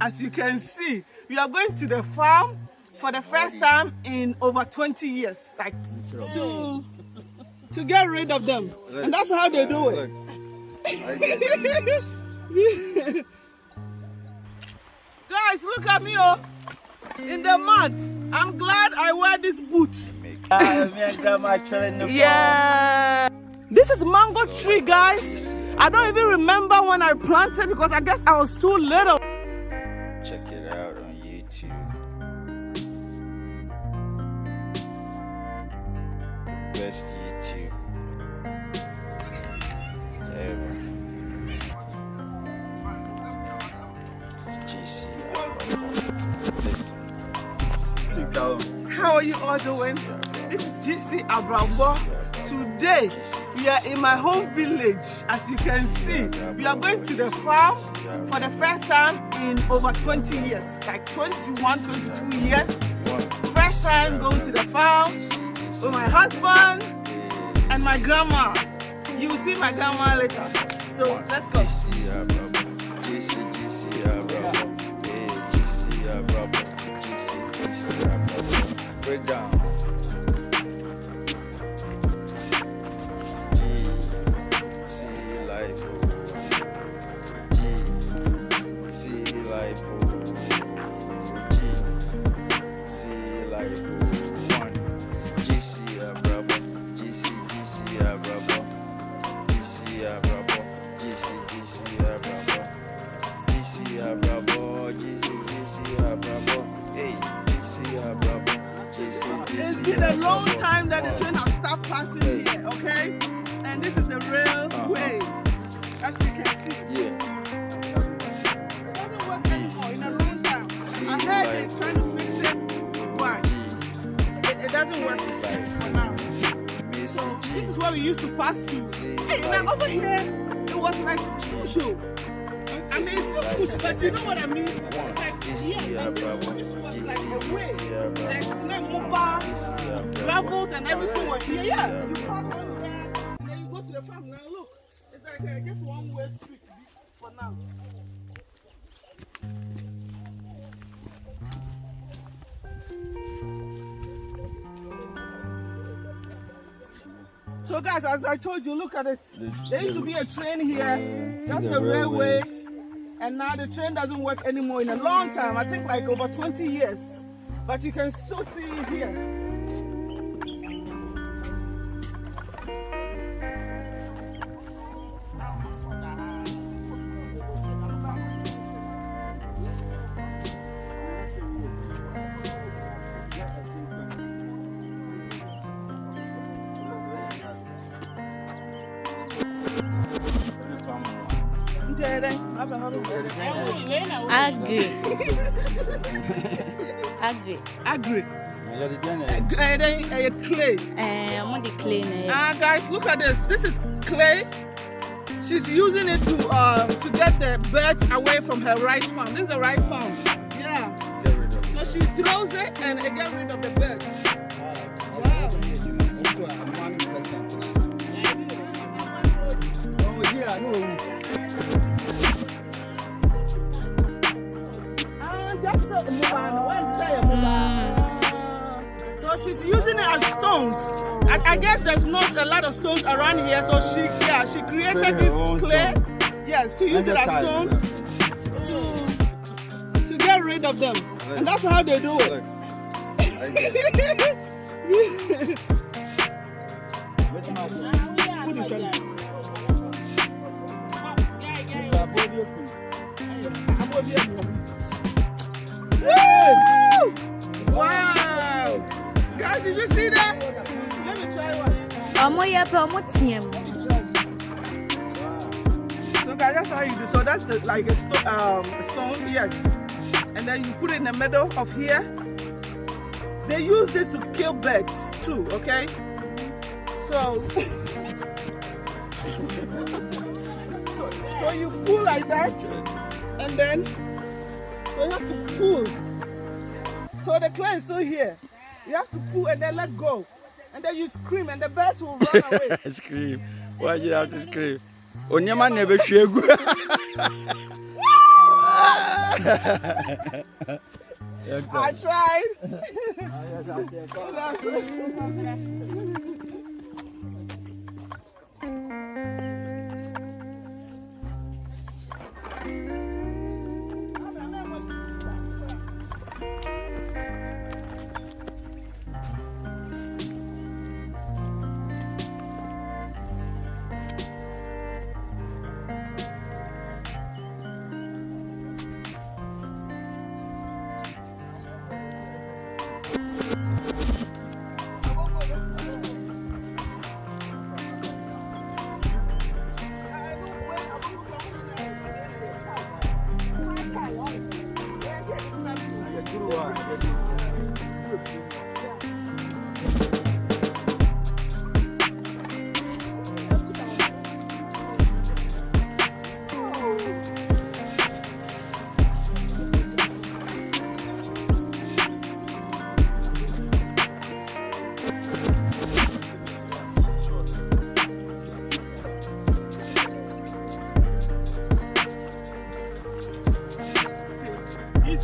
as you can see. We are going to the farm for the first time in over 20 years, like to get rid of them. And that's how they do it. Guys, look at me, oh, in the mud. I'm glad I wear this boot. Yeah. This is mango tree, guys. I don't even remember when I planted because I guess I was too little. Check it out on YouTube. The best YouTube ever. It's GC Abrabo. Listen. How are you all doing? This is GC Abrabo. Today, we are in my home village. As you can see, we are going to the farm for the first time in over 20 years, like 21, 22 years. First time going to the farm with my husband and my grandma. You will see my grandma later. So let's go. Break down. It's been a long time that the train has stopped passing here, okay? And this is the real way, as you can see. It doesn't work anymore in a long time. I heard they're trying to fix it. Why? It doesn't work for now. So this is what we used to pass through. Hey, now over here, it was like push. I mean, it's still push, but you know what I mean? It's like, this was like a way. Like, not mobile, gravels and everything was here. Yeah, you pass on there, and then you go to the farm. Now look, it's like just one way street for now. So guys, as I told you, look at it. There used to be a train here, just a railway, and now the train doesn't work anymore in a long time. I think like over 20 years, but you can still see it here. Agri. Clay. Guys, look at this. This is clay. She's using it to get the birds away from her rice farm. This is a rice farm. Yeah. So she throws it and it gets rid of the birds. Wow. Oh yeah, no. So she's using it as stones. I guess there's not a lot of stones around here, so she created this clay, yes, to use it as stones to get rid of them, and that's how they do it. Wow! Guys, did you see that? Let me try one. So guys, that's how you do. So that's like a stone, yes. And then you put it in the middle of here. They use it to kill birds too, okay? So, so you pull like that, and then so you have to pull. So the clay is still here. You have to pull and then let go. And then you scream and the birds will run away. Scream. Why do you have to scream? Onyama never share. I tried.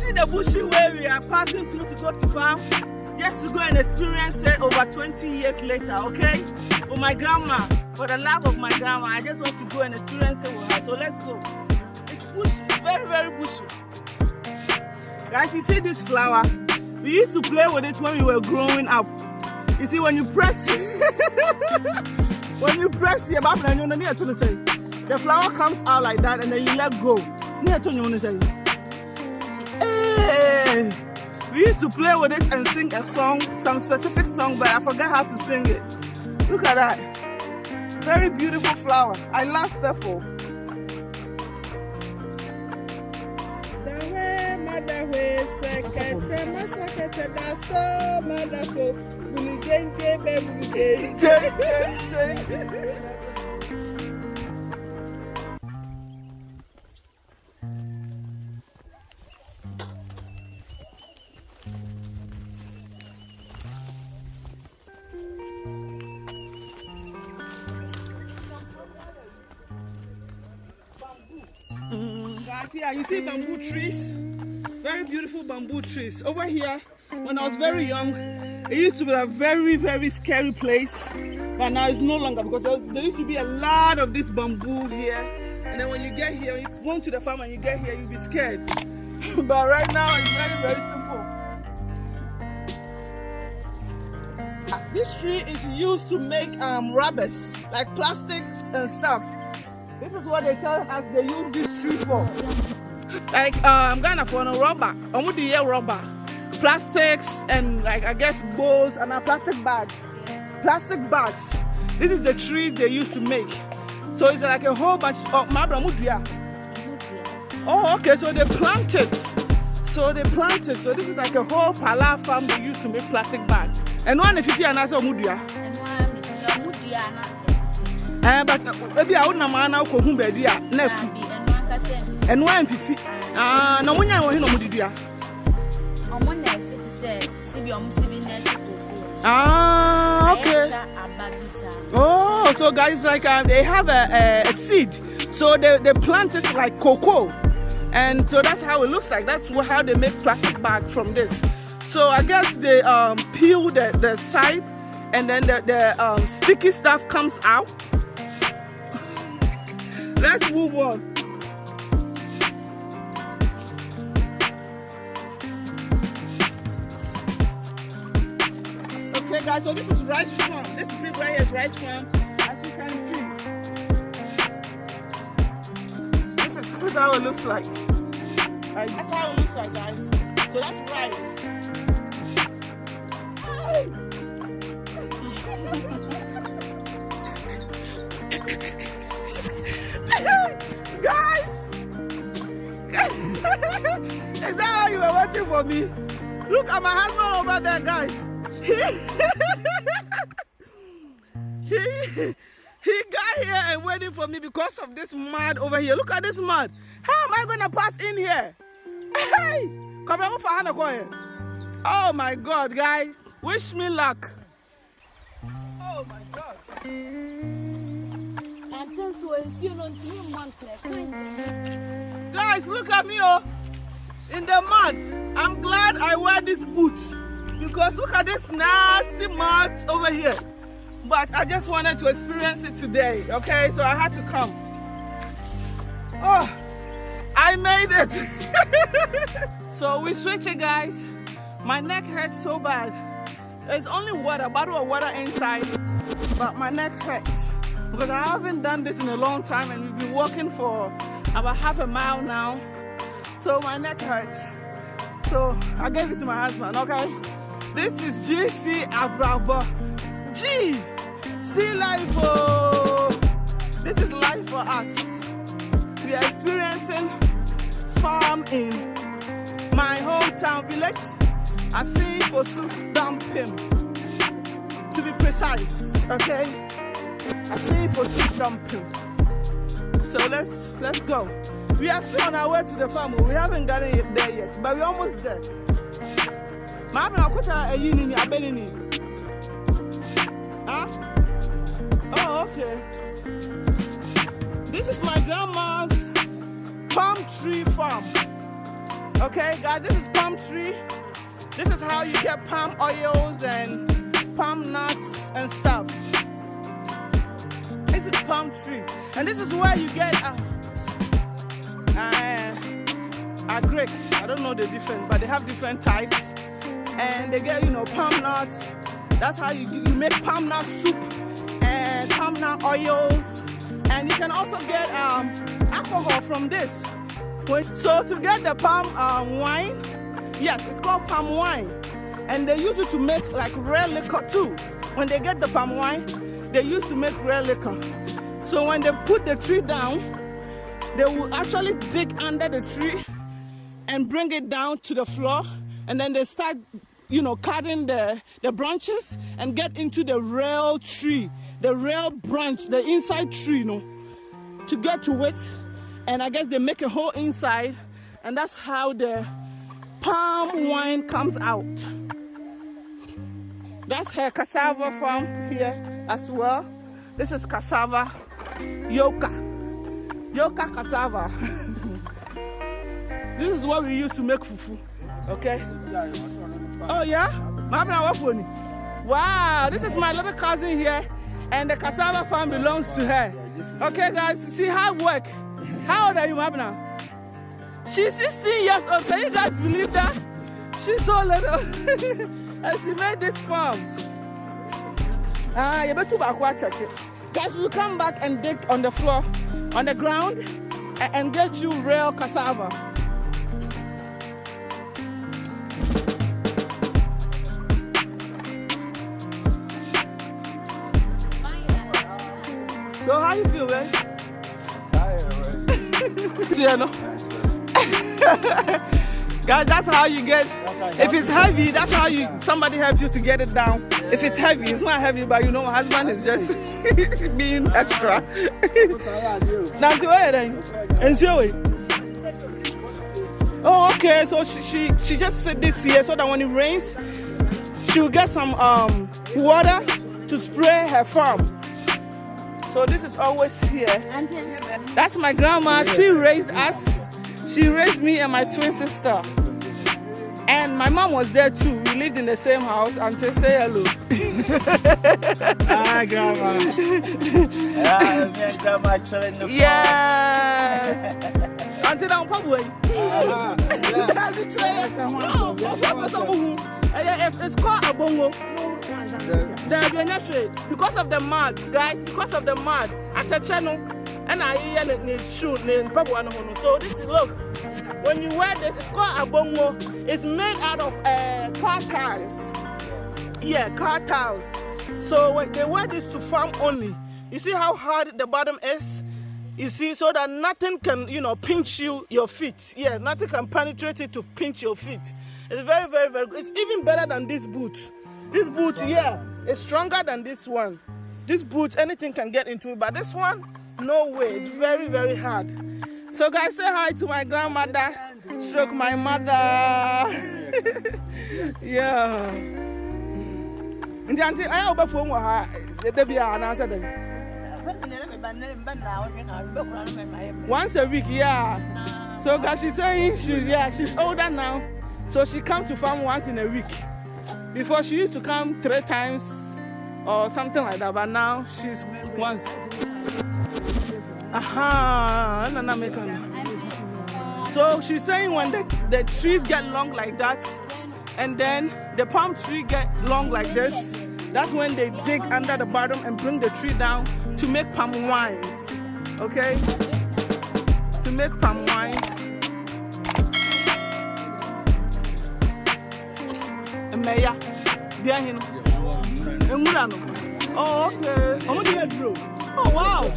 The bushy way we are passing through to go to farm, just to go and experience it over 20 years later, okay? For my grandma, for the love of my grandma, I just want to go and experience it with her. So let's go. It's bushy, very, very bushy. Guys, you see this flower? We used to play with it when we were growing up. You see, when you press it, the flower comes out like that and then you let go. We used to play with it and sing a song, some specific song, but I forgot how to sing it. Look at that. Very beautiful flower. I love purple. Guys, here you see bamboo trees, very beautiful bamboo trees. Over here, when I was very young, it used to be a very, very scary place, but now it's no longer because there used to be a lot of this bamboo here. And then when you get here, you go to the farm and you get here, you'll be scared. But right now, it's very, very simple. This tree is used to make rubbers, like plastics and stuff. This is what they tell us they use this tree for. Like Ghana for no rubber, rubber, plastics and like I guess bowls and plastic bags. Plastic bags. This is the tree they used to make. So it's like a whole bunch of mabramudria. Oh, okay. So they planted. So this is like a whole pala farm they used to make plastic bags. And one if you see another mudria. But maybe I wouldn't man now come baby nefu. And one fifi. No one I want no mudia. Okay. Oh, so guys, like they have a seed. So they plant it like cocoa. And so that's how it looks like. That's how they make plastic bag from this. So I guess they peel the side and then the sticky stuff comes out. Let's move on. Okay guys, so this is rice farm. This big right here is rice farm. As you can see. This is how it looks like. That's how it looks like, guys. So that's rice. Guys! Is that how you were waiting for me? Look at my husband over there, guys. He got here and waiting for me because of this mud over here. Look at this mud. How am I going to pass in here? Hey! Come on, oh my God, guys. Wish me luck. Oh my God. Guys, look at me, oh. in the mud. I'm glad I wear this boot because look at this nasty mud over here. But I just wanted to experience it today, okay? So I had to come. Oh, I made it. So we switch it, guys. My neck hurts so bad. There's only water, a bottle of water inside, but my neck hurts because I haven't done this in a long time and we've been walking for about half a mile now. So my neck hurts. So I gave it to my husband, okay? This is GC Abrabo. G! See life, oh! This is life for us. We are experiencing farm in my hometown village. I see for soup dumping, to be precise, okay? I see for soup dumping. So let's go. We are still on our way to the farm. We haven't gotten there yet, but we're almost there. Huh? Oh, okay. This is my grandma's palm tree farm. Okay, guys, this is palm tree. This is how you get palm oils and palm nuts and stuff. This is palm tree. And this is where you get a grape. I don't know the difference, but they have different types. And they get, palm nuts. That's how you make palm nut soup and palm nut oils. And you can also get alcohol from this. So to get the palm wine, yes, it's called palm wine. And they use it to make like red liquor too. When they get the palm wine, they used to make red liquor. So when they put the tree down, they will actually dig under the tree and bring it down to the floor. And then they start, cutting the branches and get into the real tree, the real branch, the inside tree, to get to it. And I guess they make a hole inside, and that's how the palm wine comes out. That's her cassava farm here as well. This is cassava, yoka cassava. This is what we use to make fufu, okay? Oh yeah? Wow, this is my little cousin here, and the cassava farm belongs to her. Okay guys, see how it works. How old are you, Mabna? She's 16 years old. Can you guys believe that? She's so little. And she made this farm. You better check it. Guys, we'll come back and dig on the floor, on the ground, and get you real cassava. So how you feel, man? Guys, that's how you get. If it's heavy, that's how somebody helps you to get it down. If it's heavy, it's not heavy, but my husband is just being extra. Oh, okay. So she just said this here so that when it rains, she will get some water to spray her farm. So this is always here. That's my grandma. She raised us. She raised me and my twin sister. And my mom was there too. We lived in the same house until say hello. Hi, grandma. Grandma chilling in the yeah. Until I'm probably. It's called a bongo. Because of the mud, guys, because of the mud. At the channel, and I shoot. So this is, look, when you wear this, it's called a bongo. It's made out of car tires. Yeah, car tires. So when they wear this to farm only. You see how hard the bottom is? You see, so that nothing can, pinch your feet. Yeah, nothing can penetrate it to pinch your feet. It's very, very, very good. It's even better than this boot. This boot, yeah, it's stronger than this one. This boot, anything can get into it, but this one, no way. It's very, very hard. So guys, say hi to my grandmother, stroke my mother. Yeah. Once a week, yeah. So guys, she's saying she's older now, so she comes to farm once in a week. Before she used to come 3 times or something like that, but now she's once. So she's saying when the trees get long like that, and then the palm tree get long like this, that's when they dig under the bottom and bring the tree down to make palm wines. Okay? To make palm wines. Meya. Oh, okay. Oh, wow.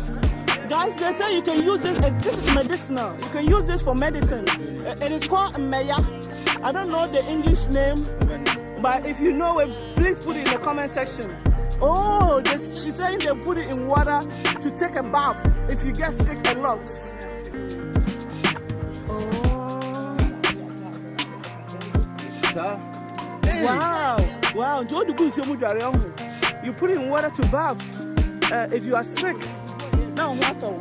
Guys, they say you can use this. This is medicinal. You can use this for medicine. It is called meya. I don't know the English name, but if you know it, please put it in the comment section. Oh, she's saying they put it in water to take a bath if you get sick a lot. Oh. Wow. Wow. You put it in water to bath if you are sick. Now water.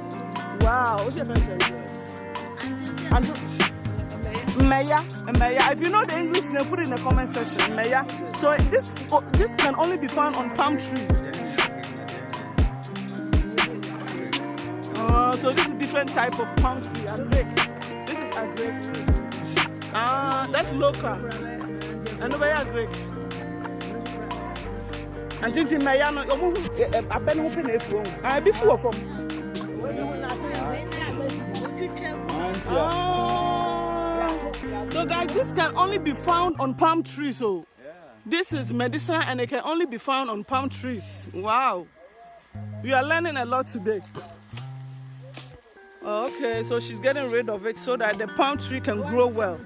Wow. What's your friend say? Meya. If you know the English name, put it in the comment section. Meya. So this can only be found on palm tree. So this is a different type of palm tree. Agrek. This is agrek. That's local. And over here agrek. And think Meya no I've been hoping if wrong. I before from. So guys, this can only be found on palm trees. So this is medicine and it can only be found on palm trees. Wow. We are learning a lot today. Okay, so she's getting rid of it so that the palm tree can grow well.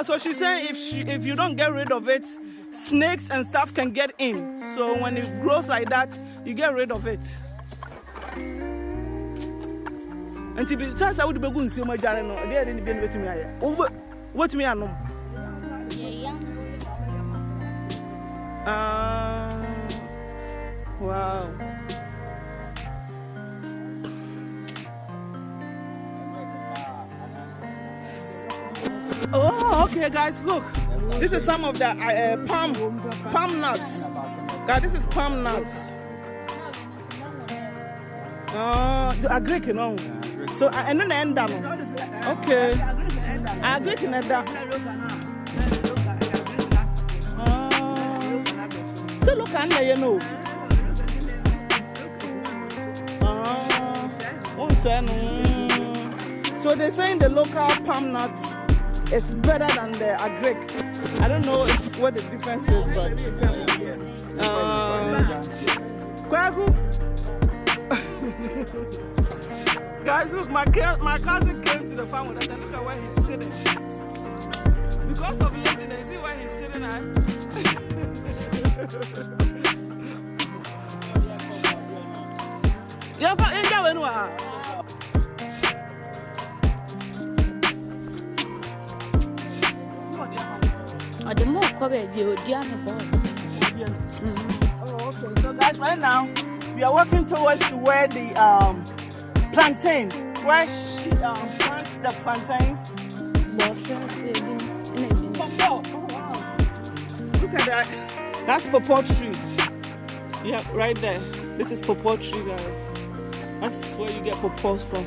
So she's saying if you don't get rid of it, snakes and stuff can get in. So when it grows like that, you get rid of it. And to be just I would be going to see my channel. They didn't be with me. What me I know? Wow. Oh, okay, guys, look. This is some of the palm nuts. Guys, this is palm nuts. Agree, you know. So and then end down. Okay. Agree in that. So look at you know. So they're saying the local palm nuts is better than the agric. I don't know what the difference is, but guys, look, my cousin came to the farm with us and look at where he's sitting. Because of laziness, see where he's sitting at? Yeah, but in there, no. I don't know what you do. Oh, okay. So guys, right now we are walking towards to where the plantain, where she plants the plantains. Oh, wow. Look at that. That's pawpaw tree. Yeah, right there. This is pawpaw tree, guys. That's where you get pawpaws from.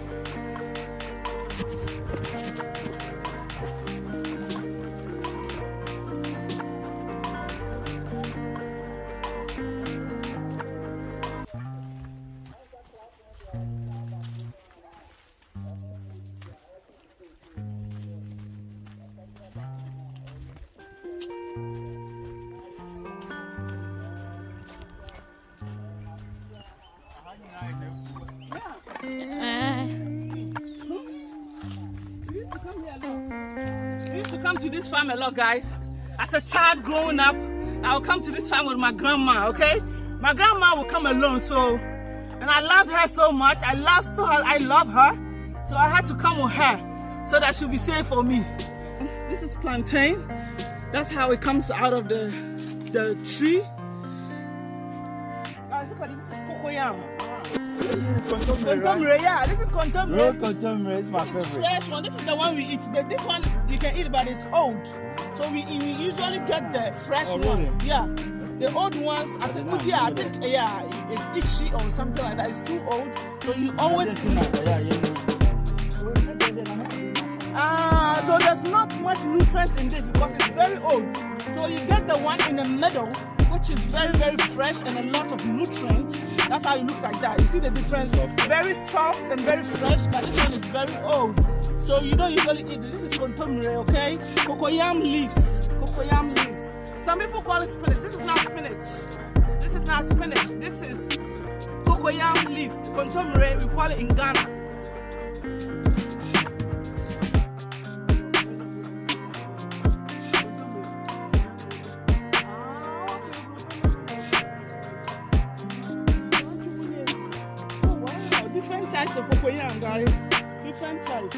We used to come to this farm a lot, guys. As a child growing up, I would come to this farm with my grandma, okay? My grandma would come alone, and I loved her so much. I love her. So I had to come with her so that she'll be safe for me. This is plantain. That's how it comes out of the tree. Guys, look at this. This is cocoyam. This is Contomere, yeah, this is contomere. Real contomere is my This is favorite. fresh one. This is the one we eat. This one you can eat, but it's old. So we usually get the fresh Oh, really? one. Yeah. The old ones, I think, it's itchy or something like that. It's too old. So you always. So there's not much nutrients in this because it's very old. So you get the one in the middle, which is very, very fresh and a lot of nutrients. That's how it looks like that. You see the difference? Very soft and very fresh, but this one is very old. So you don't usually eat this. This is contomere, okay? Cocoyam leaves. Cocoyam leaves. Some people call it spinach. This is not spinach. This is not spinach. This is cocoyam leaves. Contomere, we call it in Ghana. Different types of cocoyam, guys. Different types.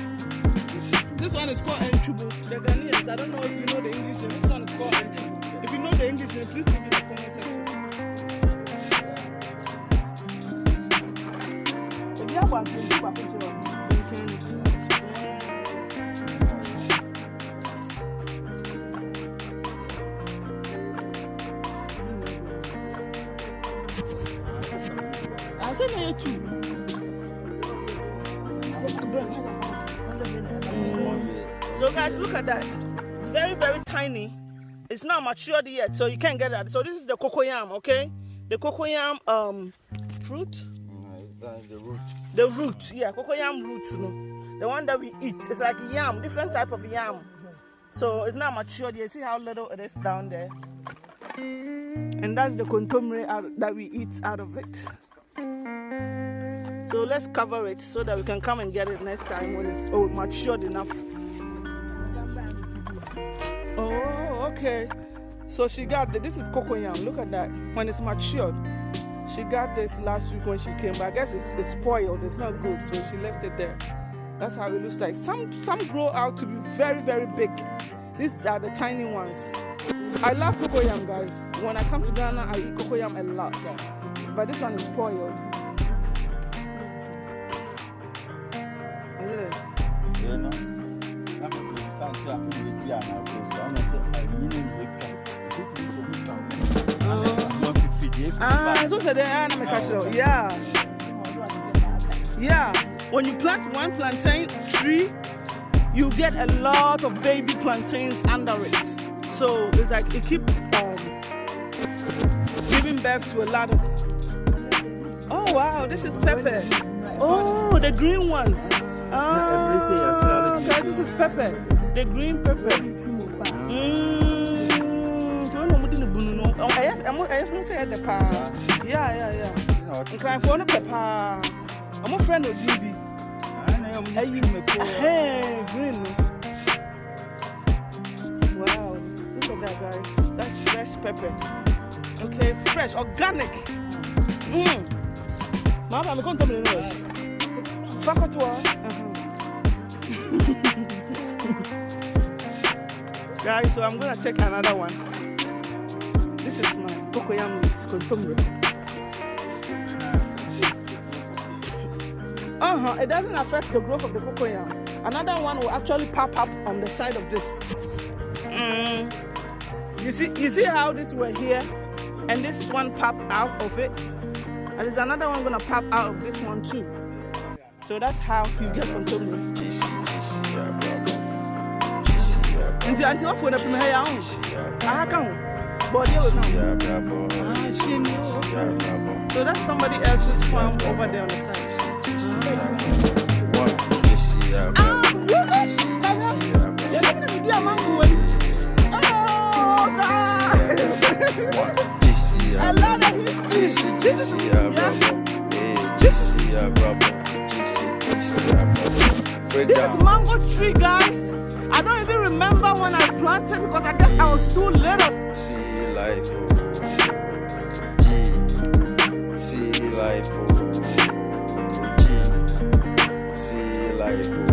This one is called Enchubu. The Ghanaians, I don't know if you know the English name. This one is called Enchubu. If you know the English name, please leave it in the comment section. If you have one, please leave a picture of it. I'll send you two. So guys, look at that. It's very, very tiny. It's not matured yet, so you can't get that. So this is the cocoyam, okay? The cocoyam fruit. The root. The root, yeah, cocoyam root, you know. The one that we eat. It's like yam, different type of yam. So it's not matured yet. See how little it is down there. And that's the contomere that we eat out of it. So let's cover it so that we can come and get it next time when it's matured enough. Oh, okay. So she got this is cocoyam. Look at that. When it's matured. She got this last week when she came, but I guess it's spoiled. It's not good, so she left it there. That's how it looks like. Some grow out to be very, very big. These are the tiny ones. I love cocoyam, guys. When I come to Ghana, I eat cocoyam a lot. But this one is spoiled. Yeah. When you plant one plantain tree, you get a lot of baby plantains under it. So it's like it keeps giving birth to a lot of. Oh wow, this is pepper. Oh, the green ones. Oh, okay, this is pepper. The green pepper. Yeah. I'm for no pepper. I'm a friend of Juby. Hey, green. Wow, look at that, guys. That's fresh pepper. Okay, fresh, organic. Mama, I'm going to tell you. Guys, so I'm going to take another one. This is my cocoyam leaves, contomere. It doesn't affect the growth of the cocoyam. Another one will actually pop up on the side of this. You see how this were here, and this one popped out of it, and there's another one gonna pop out of this one too. So that's how you get contomere. Until what for the premier I can't. Body so that's somebody else's farm over there on the side. This is mango tree, guys. I don't even remember when I planted because I guess I was too little. See life, see life, see life.